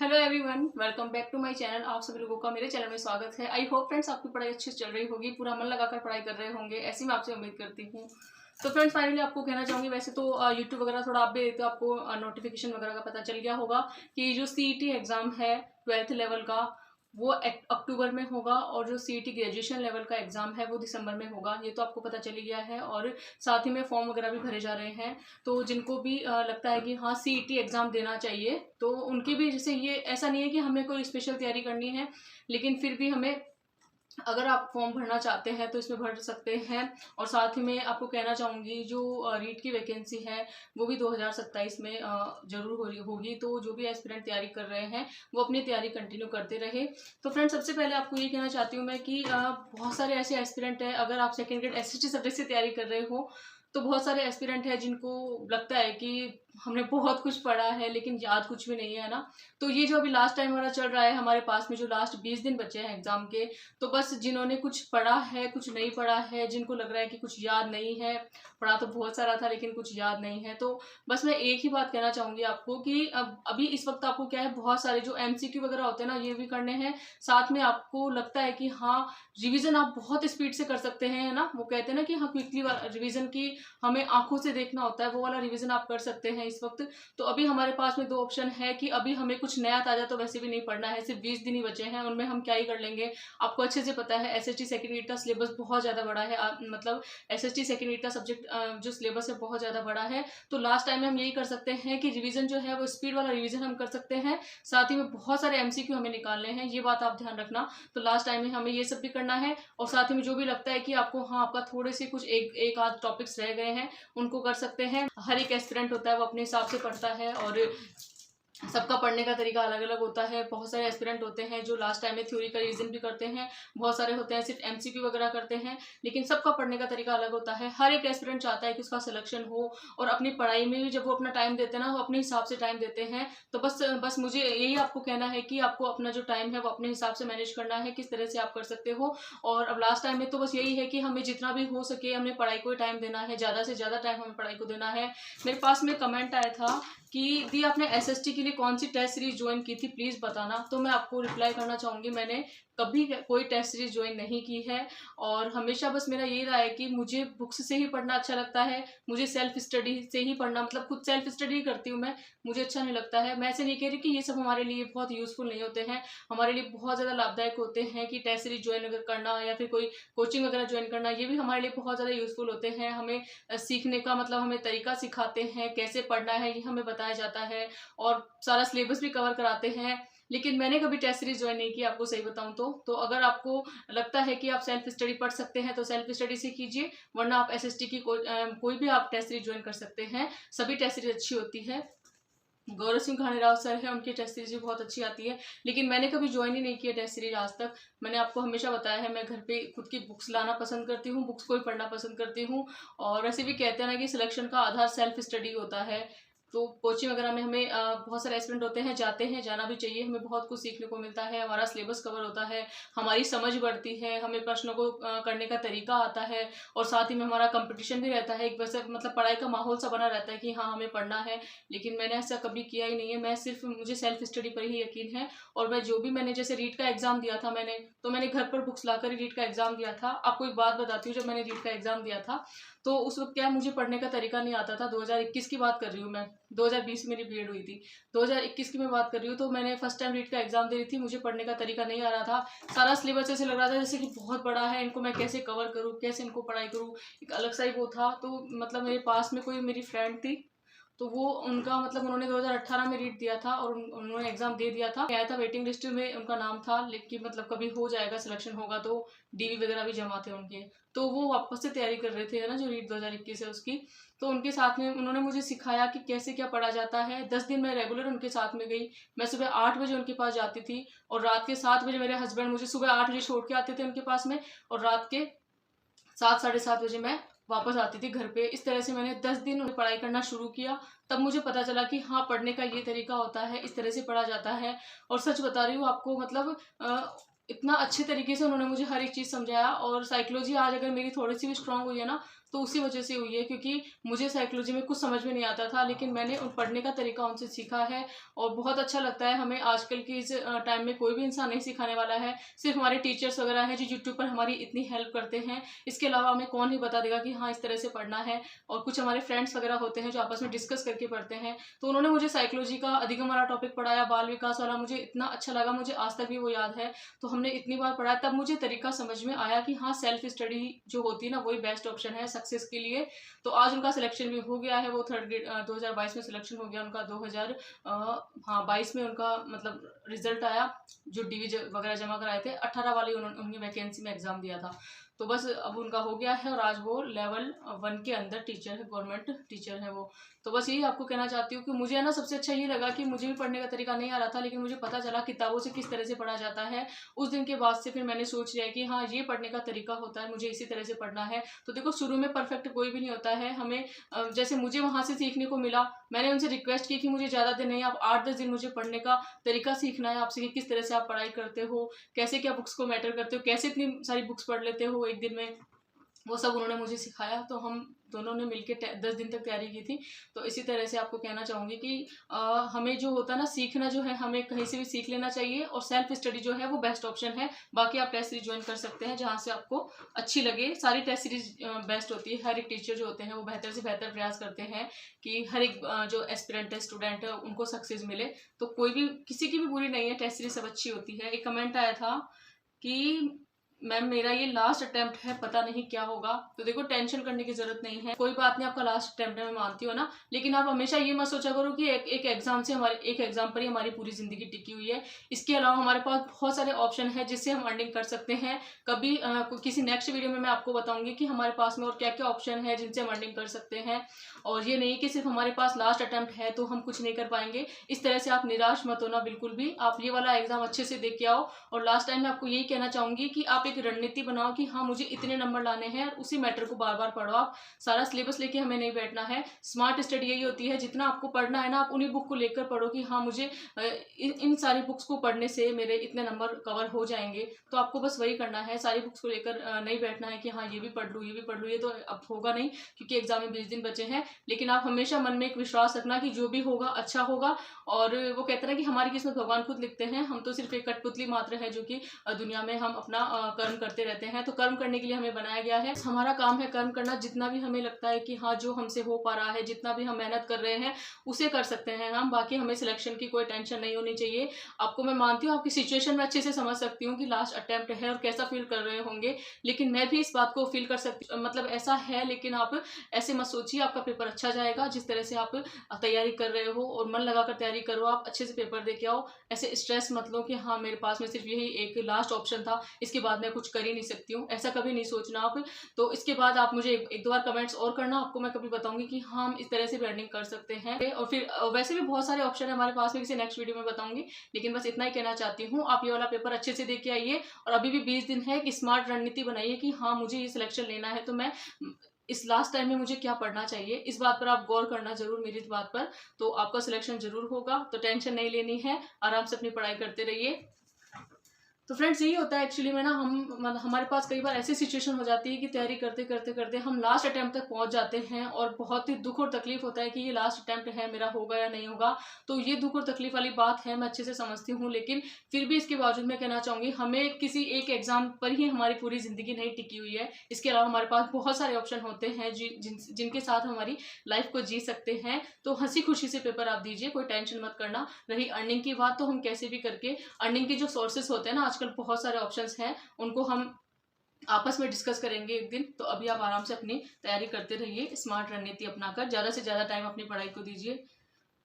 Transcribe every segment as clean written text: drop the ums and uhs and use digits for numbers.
Hello everyone, welcome back to my channel. आप सभी लोगों का मेरे चैनल में स्वागत है। आई होप फ्रेंड्स आपकी पढ़ाई अच्छी चल रही होगी, पूरा मन लगाकर पढ़ाई कर रहे होंगे, ऐसी मैं आपसे उम्मीद करती हूँ। तो फ्रेंड्स फाइनली आपको कहना चाहूँगी, वैसे तो यूट्यूब वगैरह थोड़ा आप भी तो आपको नोटिफिकेशन वगैरह का पता चल गया होगा कि जो सीईटी एग्ज़ाम है 12th लेवल का वो अक्टूबर में होगा, और जो सीईटी ग्रेजुएशन लेवल का एग्ज़ाम है वो दिसंबर में होगा। ये तो आपको पता चल ही गया है। और साथ ही में फॉर्म वगैरह भी भरे जा रहे हैं। तो जिनको भी लगता है कि हाँ सीईटी एग्ज़ाम देना चाहिए, तो उनकी भी जैसे ये ऐसा नहीं है कि हमें कोई स्पेशल तैयारी करनी है, लेकिन फिर भी हमें अगर आप फॉर्म भरना चाहते हैं तो इसमें भर सकते हैं। और साथ ही में आपको कहना चाहूँगी, जो रीट की वैकेंसी है वो भी 2027 में जरूर होगी। तो जो भी एस्पिरेंट तैयारी कर रहे हैं वो अपनी तैयारी कंटिन्यू करते रहे। तो फ्रेंड्स सबसे पहले आपको ये कहना चाहती हूँ मैं कि बहुत सारे ऐसे एस्पिरेंट हैं, अगर आप सेकेंड ग्रेड एसएसटी सब्जेक्ट से तैयारी कर रहे हो तो बहुत सारे एस्पिरेंट हैं जिनको लगता है कि हमने बहुत कुछ पढ़ा है लेकिन याद कुछ भी नहीं है ना। तो ये जो अभी लास्ट टाइम हमारा चल रहा है, हमारे पास में जो लास्ट 20 दिन बचे हैं एग्जाम के, तो बस जिन्होंने कुछ पढ़ा है कुछ नहीं पढ़ा है, जिनको लग रहा है कि कुछ याद नहीं है, पढ़ा तो बहुत सारा था लेकिन कुछ याद नहीं है, तो बस मैं एक ही बात कहना चाहूंगी आपको कि अब अभी इस वक्त आपको क्या है, बहुत सारे जो एमसीक्यू वगैरह होते हैं ना ये भी करने हैं। साथ में आपको लगता है कि हाँ रिवीजन आप बहुत स्पीड से कर सकते हैं, है ना। वो कहते हैं ना कि हाँ क्विकली वाला रिवीजन की हमें आंखों से देखना होता है, वो वाला रिवीजन आप कर सकते हैं इस वक्त। तो अभी हमारे पास में दो ऑप्शन है कि अभी हमें कुछ नया ताजा तो वैसे भी नहीं पढ़ना है, सिर्फ 20 दिन ही बचे हैं, उनमें हम क्या ही कर लेंगे। आपको अच्छे से पता है एसएसटी सेकेंड ईयर का सिलेबस बहुत ज्यादा बड़ा है, मतलब एसएसटी सेकेंड ईयर का सब्जेक्ट जो सिलेबस है बहुत ज्यादा बड़ा है। तो लास्ट टाइम में हम यही कर सकते हैं कि रिवीजन जो है वो स्पीड वाला रिवीजन हम कर सकते हैं, साथ ही में बहुत सारे एमसीक्यू हमें निकालने हैं, ये बात आप ध्यान रखना। तो लास्ट टाइम में हमें ये सब भी करना है, और साथ ही में जो भी लगता है कि आपको हाँ आपका थोड़े से कुछ एक आध टॉपिक्स रह गए हैं उनको कर सकते हैं। हर एक एस्पिरेंट होता है वो अपने हिसाब से पढ़ता है, और सबका पढ़ने का तरीका अलग अलग होता है। बहुत सारे एस्पिरेंट होते हैं जो लास्ट टाइम में थ्योरी का रिवीजन भी करते हैं, बहुत सारे होते हैं सिर्फ एमसीक्यू वगैरह करते हैं, लेकिन सबका पढ़ने का तरीका अलग होता है। हर एक एस्पिरेंट चाहता है कि उसका सिलेक्शन हो, और अपनी पढ़ाई में भी जब वो अपना टाइम देते हैं ना वो अपने हिसाब से टाइम देते हैं। तो बस मुझे यही आपको कहना है कि आपको अपना जो टाइम है वो अपने हिसाब से मैनेज करना है, किस तरह से आप कर सकते हो। और अब लास्ट टाइम में तो बस यही है कि हमें जितना भी हो सके हमें पढ़ाई को टाइम देना है, ज़्यादा से ज़्यादा टाइम हमें पढ़ाई को देना है। मेरे पास में कमेंट आया था कि दी आपने एसएसटी के लिए कौन सी टेस्ट सीरीज ज्वाइन की थी, प्लीज बताना। तो मैं आपको रिप्लाई करना चाहूंगी, मैंने कभी कोई टेस्ट सीरीज ज्वाइन नहीं की है, और हमेशा बस मेरा यही रहा है कि मुझे बुक्स से ही पढ़ना अच्छा लगता है, मुझे सेल्फ स्टडी से ही पढ़ना, मतलब खुद सेल्फ स्टडी करती हूँ मैं, मुझे अच्छा नहीं लगता है। मैं ऐसे नहीं कह रही कि ये सब हमारे लिए बहुत यूजफुल नहीं होते हैं, हमारे लिए बहुत ज़्यादा लाभदायक होते हैं कि टेस्ट सीरीज ज्वाइन करना या फिर कोई कोचिंग वगैरह ज्वाइन करना, ये भी हमारे लिए बहुत ज़्यादा यूजफुल होते हैं। हमें सीखने का मतलब हमें तरीका सिखाते हैं, कैसे पढ़ना है ये हमें बताया जाता है, और सारा सिलेबस भी कवर कराते हैं। लेकिन मैंने कभी टेस्ट सीरीज ज्वाइन नहीं की, आपको सही बताऊं तो अगर आपको लगता है कि आप सेल्फ स्टडी पढ़ सकते हैं तो सेल्फ स्टडी से कीजिए, वरना आप एसएसटी की कोई भी आप टेस्ट सीरीज ज्वाइन कर सकते हैं। सभी टेस्ट सीरीज अच्छी होती है। गौरव सिंह खानेराव सर है, उनकी टेस्ट सीरीज भी बहुत अच्छी आती है, लेकिन मैंने कभी ज्वाइन ही नहीं किया टेस्ट सीरीज आज तक। मैंने आपको हमेशा बताया है मैं घर पे खुद की बुक्स लाना पसंद करती हूँ, बुक्स को ही पढ़ना पसंद करती हूँ। और ऐसे भी कहते हैं ना कि सिलेक्शन का आधार सेल्फ स्टडी होता है। तो कोचिंग वगैरह में हमें बहुत सारे एस्पिरेंट होते हैं, जाते हैं, जाना भी चाहिए, हमें बहुत कुछ सीखने को मिलता है, हमारा सिलेबस कवर होता है, हमारी समझ बढ़ती है, हमें प्रश्नों को करने का तरीका आता है, और साथ ही में हमारा कंपटीशन भी रहता है, एक वैसे मतलब पढ़ाई का माहौल सा बना रहता है कि हाँ हमें पढ़ना है। लेकिन मैंने ऐसा कभी किया ही नहीं है, मैं सिर्फ मुझे सेल्फ स्टडी पर ही यकीन है। और मैं जो भी मैंने जैसे रीट का एग्जाम दिया था मैंने घर पर बुक्स लाकर ही रीट का एग्जाम दिया था। आपको एक बात बताती हूँ, जब मैंने रीट का एग्जाम दिया था तो उस वक्त क्या मुझे पढ़ने का तरीका नहीं आता था। 2021 की बात कर रही हूँ मैं, 2020 में मेरी बीएड हुई थी, 2021 की मैं बात कर रही हूँ। तो मैंने फर्स्ट टाइम रीट का एग्जाम दे रही थी, मुझे पढ़ने का तरीका नहीं आ रहा था, सारा सिलेबस ऐसे लग रहा था जैसे कि बहुत बड़ा है, इनको मैं कैसे कवर करूँ, कैसे इनको पढ़ाई करूँ, एक अलग सा ही वो था। तो मतलब मेरे पास में कोई मेरी फ्रेंड थी, तो वो उनका मतलब उन्होंने 2018 में रीट दिया था और उन्होंने एग्जाम दे दिया था, आया था वेटिंग लिस्ट में उनका नाम था, लेकिन मतलब कभी हो जाएगा सिलेक्शन होगा, तो डीवी वगैरह भी जमा थे उनके, तो वो वापस से तैयारी कर रहे थे, है ना, जो रीट 2021 है उसकी। तो उनके साथ में उन्होंने मुझे सिखाया कि कैसे क्या पढ़ा जाता है। 10 दिन मैं रेगुलर उनके साथ में गई, मैं सुबह 8 बजे उनके पास जाती थी, और रात के 7 बजे मेरे हस्बैंड मुझे सुबह 8 बजे छोड़ के आते थे उनके पास में, और रात के 7 साढ़े 7 बजे मैं वापस आती थी घर पे। इस तरह से मैंने 10 दिन पढ़ाई करना शुरू किया, तब मुझे पता चला कि हाँ पढ़ने का ये तरीका होता है, इस तरह से पढ़ा जाता है। और सच बता रही हूँ आपको, मतलब इतना अच्छे तरीके से उन्होंने मुझे हर एक चीज़ समझाया। और साइकोलॉजी आज अगर मेरी थोड़ी सी भी स्ट्रांग हुई है ना, तो उसी वजह से हुई है, क्योंकि मुझे साइकोलॉजी में कुछ समझ में नहीं आता था, लेकिन मैंने पढ़ने का तरीका उनसे सीखा है और बहुत अच्छा लगता है। हमें आजकल की इस टाइम में कोई भी इंसान नहीं सिखाने वाला है, सिर्फ हमारे टीचर्स वगैरह हैं जो यूट्यूब पर हमारी इतनी हेल्प करते हैं। इसके अलावा हमें कौन ही बता देगा कि हाँ इस तरह से पढ़ना है। और कुछ हमारे फ्रेंड्स वगैरह होते हैं जो आपस में डिस्कस करके पढ़ते हैं, तो उन्होंने मुझे साइकोलॉजी का अधिगम वाला टॉपिक पढ़ाया, बाल विकास वाला, मुझे इतना अच्छा लगा, मुझे आज तक भी वो याद है। तो हमने इतनी बार पढ़ा, तब मुझे तरीका समझ में आया कि हाँ सेल्फ स्टडी जो होती है ना वही बेस्ट ऑप्शन है सक्सेस के लिए। तो आज उनका सिलेक्शन भी हो गया है, वो 3rd ग्रेड 2022 में सिलेक्शन हो गया उनका। 2022 में उनका मतलब रिजल्ट आया, जो डीवी वगैरह जमा कराए थे 18 वाली उन्होंने वैकेंसी में एग्जाम दिया था। तो बस अब उनका हो गया है और आज वो लेवल 1 के अंदर टीचर है, गवर्नमेंट टीचर है वो। तो बस यही आपको कहना चाहती हूँ कि मुझे है ना सबसे अच्छा ये लगा कि मुझे भी पढ़ने का तरीका नहीं आ रहा था, लेकिन मुझे पता चला किताबों से किस तरह से पढ़ा जाता है। उस दिन के बाद से फिर मैंने सोच लिया कि हाँ ये पढ़ने का तरीका होता है, मुझे इसी तरह से पढ़ना है। तो देखो शुरू में परफेक्ट कोई भी नहीं होता है, हमें जैसे मुझे वहाँ से सीखने को मिला, मैंने उनसे रिक्वेस्ट की कि मुझे ज़्यादा दिन नहीं, आप 8-10 दिन मुझे पढ़ने का तरीका सीखना है आपसे कि किस तरह से आप पढ़ाई करते हो, कैसे क्या बुक्स को मैटर करते हो, कैसे इतनी सारी बुक्स पढ़ लेते हो एक दिन में, वो सब उन्होंने मुझे सिखाया। तो हम दोनों ने मिलके 10 दिन तक तैयारी की थी। तो इसी तरह से आपको कहना चाहूँगी कि हमें जो होता है ना सीखना जो है, हमें कहीं से भी सीख लेना चाहिए और सेल्फ स्टडी जो है वो बेस्ट ऑप्शन है। बाकी आप टेस्ट सीरीज ज्वाइन कर सकते हैं जहाँ से आपको अच्छी लगे। सारी टेस्ट सीरीज बेस्ट होती है, हर एक टीचर जो होते हैं वो बेहतर से बेहतर प्रयास करते हैं कि हर एक जो एस्पिरेंट है, स्टूडेंट है, उनको सक्सेस मिले। तो कोई भी किसी की भी बुरी नहीं है, टेस्ट सीरीज सब अच्छी होती है। एक कमेंट आया था कि मैम मेरा ये लास्ट अटेम्प्ट है, पता नहीं क्या होगा। तो देखो टेंशन करने की जरूरत नहीं है, कोई बात नहीं, आपका लास्ट अटेम्प्ट है मैं मानती हूँ ना, लेकिन आप हमेशा ये मत सोचा करो कि एक एग्जाम से एक एग्जाम पर ही हमारी पूरी जिंदगी टिकी हुई है। इसके अलावा हमारे पास बहुत सारे ऑप्शन है जिससे हम अर्निंग कर सकते हैं। कभी किसी नेक्स्ट वीडियो में मैं आपको बताऊंगी कि हमारे पास में और क्या क्या ऑप्शन है जिनसे हम अर्निंग कर सकते हैं। और ये नहीं कि सिर्फ हमारे पास लास्ट अटेम्प्ट है तो हम कुछ नहीं कर पाएंगे। इस तरह से आप निराश मत होना बिल्कुल भी। आप ये वाला एग्जाम अच्छे से देख के आओ। और लास्ट टाइम मैं आपको यही कहना चाहूंगी कि आप एक रणनीति बनाओ कि हाँ मुझे इतने नंबर लाने हैं, और उसी मैटर को बार बार पढ़ो। आप सारा सिलेबस लेके हमें नहीं बैठना है। स्मार्ट स्टडी यही होती है, जितना आपको पढ़ना है ना आप उन्हीं बुक को लेकर पढ़ो कि हाँ मुझे इन सारी बुक्स को पढ़ने से मेरे इतने नंबर कवर हो जाएंगे। तो आपको बस वही करना है, सारी बुक्स को लेकर नहीं बैठना है कि हाँ ये भी पढ़ लूँ ये भी पढ़ लूँ। ये तो अब होगा नहीं क्योंकि एग्जाम में 20 दिन बचे हैं। लेकिन आप हमेशा मन में एक विश्वास रखना कि जो भी होगा अच्छा होगा। और वो कहते हैं कि हमारी किस्मत भगवान खुद लिखते हैं, हम तो सिर्फ एक कठपुतली मात्र है जो कि दुनिया में हम अपना कर्म करते रहते हैं। तो कर्म करने के लिए हमें बनाया गया है, हमारा काम है कर्म करना। जितना भी हमें लगता है कि हाँ जो हमसे हो पा रहा है, जितना भी हम मेहनत कर रहे हैं उसे कर सकते हैं हम। बाकी हमें सिलेक्शन की कोई टेंशन नहीं होनी चाहिए। आपको मैं मानती हूँ आपकी सिचुएशन में अच्छे से समझ सकती हूँ कि लास्ट अटेम्प्ट है और कैसा फील कर रहे होंगे। लेकिन मैं भी इस बात को फील कर सकती, मतलब ऐसा है। लेकिन आप ऐसे मत सोचिए, आपका पेपर अच्छा जाएगा। जिस तरह से आप तैयारी कर रहे हो और मन लगाकर तैयारी करो, आप अच्छे से पेपर दे के आओ। ऐसे स्ट्रेस मत लो कि हाँ मेरे पास में सिर्फ यही एक लास्ट ऑप्शन था, इसके बाद मैं कुछ कर ही नहीं सकती हूँ, ऐसा कभी नहीं सोचना आप। तो इसके बाद आप मुझे एक दो बार कमेंट्स और करना, आपको मैं कभी बताऊंगी कि हाँ हम इस तरह से भी अर्निंग कर सकते हैं। और फिर वैसे भी बहुत सारे ऑप्शन है हमारे पास में, किसी नेक्स्ट वीडियो में बताऊंगी। लेकिन बस इतना ही कहना चाहती हूँ, आप ये वाला पेपर अच्छे से दे के आइए। और अभी भी 20 दिन है, कि स्मार्ट रणनीति बनाइए कि हाँ मुझे ये सिलेक्शन लेना है, तो मैं इस लास्ट टाइम में मुझे क्या पढ़ना चाहिए, इस बात पर आप गौर करना जरूर मेरी इस बात पर। तो आपका सिलेक्शन जरूर होगा, तो टेंशन नहीं लेनी है, आराम से अपनी पढ़ाई करते रहिए। तो फ्रेंड्स यही होता है एक्चुअली में ना, हमारे पास कई बार ऐसी सिचुएशन हो जाती है कि तैयारी करते करते करते हम लास्ट अटेम्प्ट तक पहुंच जाते हैं और बहुत ही दुख और तकलीफ होता है कि ये लास्ट अटेम्प्ट है, मेरा होगा या नहीं होगा। तो ये दुख और तकलीफ वाली बात है, मैं अच्छे से समझती हूँ। लेकिन फिर भी इसके बावजूद मैं कहना चाहूँगी, हमें किसी एक एग्जाम पर ही हमारी पूरी जिंदगी नहीं टिकी हुई है। इसके अलावा हमारे पास बहुत सारे ऑप्शन होते हैं जिनके साथ हमारी लाइफ को जी सकते हैं। तो हंसी खुशी से पेपर आप दीजिए, कोई टेंशन मत करना। रही अर्निंग की बात, तो हम कैसे भी करके अर्निंग के जो सोर्सेस होते हैं ना, आजकल बहुत सारे ऑप्शंस हैं, उनको हम आपस में डिस्कस करेंगे एक दिन। तो अभी आप आराम से अपनी तैयारी करते रहिए, स्मार्ट रणनीति अपनाकर ज़्यादा से ज़्यादा टाइम अपनी पढ़ाई को दीजिए।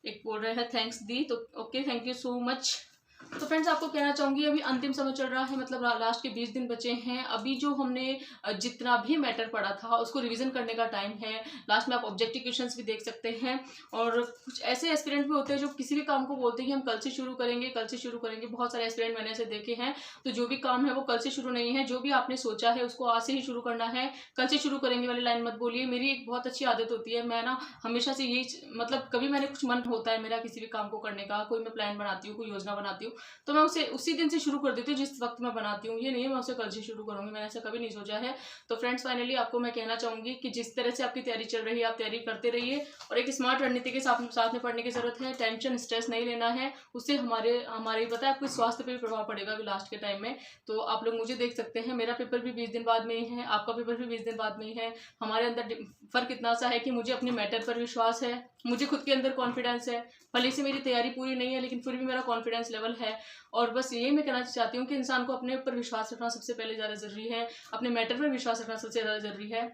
एक बोल रहे हैं थैंक्स दी, तो okay thank you so much. तो फ्रेंड्स आपको कहना चाहूंगी, अभी अंतिम समय चल रहा है, मतलब लास्ट के 20 दिन बचे हैं। अभी जो हमने जितना भी मैटर पढ़ा था उसको रिवीजन करने का टाइम है। लास्ट में आप ऑब्जेक्टिव क्वेश्चंस भी देख सकते हैं। और कुछ ऐसे एस्पिरेंट भी होते हैं जो किसी भी काम को बोलते हैं कि हम कल से शुरू करेंगे, कल से शुरू करेंगे। बहुत सारे एस्पिरेंट मैंने ऐसे देखे हैं। तो जो भी काम है वो कल से शुरू नहीं है, जो भी आपने सोचा है उसको आज से ही शुरू करना है। कल से शुरू करेंगे वाली लाइन मत बोलिए। मेरी एक बहुत अच्छी आदत होती है, मैं ना हमेशा से यही, मतलब कभी मैंने कुछ मन होता है मेरा किसी भी काम को करने का, कोई मैं प्लान बनाती हूँ, कोई योजना बनाती हूँ, तो मैं उसे उसी दिन से शुरू कर देती हूँ जिस वक्त मैं बनाती हूँ। ये नहीं है मैं उसे कल से शुरू करूँगी, मैंने ऐसा कभी नहीं सोचा है। तो फ्रेंड्स फाइनली आपको मैं कहना चाहूँगी कि जिस तरह से आपकी तैयारी चल रही है आप तैयारी करते रहिए और एक स्मार्ट रणनीति के साथ में पढ़ने की जरूरत है। टेंशन स्ट्रेस नहीं लेना है, उससे हमारे पता है आपके स्वास्थ्य पर भी प्रभाव पड़ेगा अभी लास्ट के टाइम में। तो आप लोग मुझे देख सकते हैं, मेरा पेपर भी 20 दिन बाद में ही है, आपका पेपर भी 20 दिन बाद में ही है। हमारे अंदर फर्क इतना सा है कि मुझे अपनी मैटर पर विश्वास है, मुझे खुद के अंदर कॉन्फिडेंस है। भले से मेरी तैयारी पूरी नहीं है लेकिन फिर भी मेरा कॉन्फिडेंस लेवल है। और बस यही मैं कहना चाहती हूँ कि इंसान को अपने ऊपर विश्वास रखना सबसे पहले ज़्यादा ज़रूरी है, अपने मैटर पर विश्वास रखना सबसे ज़्यादा ज़रूरी है।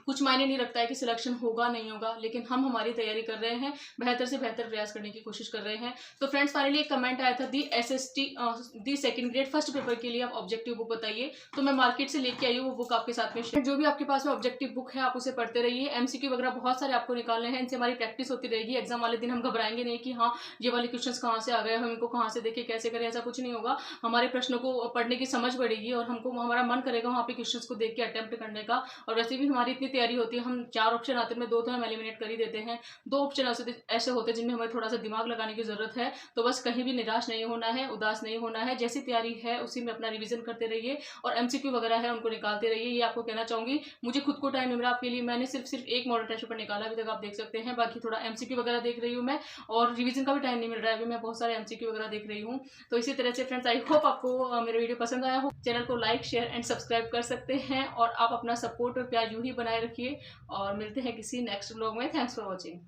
कुछ मायने नहीं रखता है कि सिलेक्शन होगा नहीं होगा, लेकिन हम हमारी तैयारी कर रहे हैं, बेहतर से बेहतर प्रयास करने की कोशिश कर रहे हैं। तो फ्रेंड्स फाइनली एक कमेंट आया था the second grade first paper के लिए आप ऑब्जेक्टिव बुक बताइए। तो मैं मार्केट से लेके आई हूँ वो बुक आपके साथ में शेयर। जो भी आपके पास में ऑब्जेक्टिव बुक है आप उसे पढ़ते रहिए। एमसीक्यू वगैरह बहुत सारे आपको निकालने हैं, इनसे हमारी प्रैक्टिस होती रहेगी। एग्जाम वाले दिन हम घबराएंगे नहीं कि हाँ ये वाले क्वेश्चन कहाँ से आ गए, हम इनको कहाँ से देखें कैसे करें, ऐसा कुछ नहीं होगा। हमारे प्रश्नों को पढ़ने की समझ बढ़ेगी और हमको हमारा मन करेगा वहाँ पे क्वेश्चन को देख के अटेम्प्ट करने का। और वैसे भी हमारी इतनी तैयारी होती है, हम 4 ऑप्शन आते हैं, 2 तो हम एलिमिनेट कर ही देते हैं। 2 ऑप्शन ऐसे होते हैं जिनमें हमें थोड़ा सा दिमाग लगाने की जरूरत है। तो बस कहीं भी निराश नहीं होना है, उदास नहीं होना है, जैसी तैयारी है उसी में अपना रिवीजन करते रहिए और एमसीक्यू वगैरह है उनको निकालते रहिए। ये आपको कहना चाहूंगी, मुझे खुद को टाइम मिल रहा आपके लिए, मैंने सिर्फ एक मॉडल टेस्ट पेपर निकाला अभी तक, आप देख सकते हैं। बाकी थोड़ा एमसीक्यू वगैरह देख रही हूँ मैं, और रिवीजन का भी टाइम नहीं मिल रहा है अभी, मैं बहुत सारे एमसीक्यू वगैरह देख रही हूँ। तो इसी तरह से फ्रेंड्स आई होप आपको मेरा वीडियो पसंद आया हो। चैनल को लाइक शेयर एंड सब्सक्राइब कर सकते हैं और आप अपना सपोर्ट और प्यार यूं ही बनाए रखिए और मिलते हैं किसी नेक्स्ट व्लॉग में। Thanks for watching.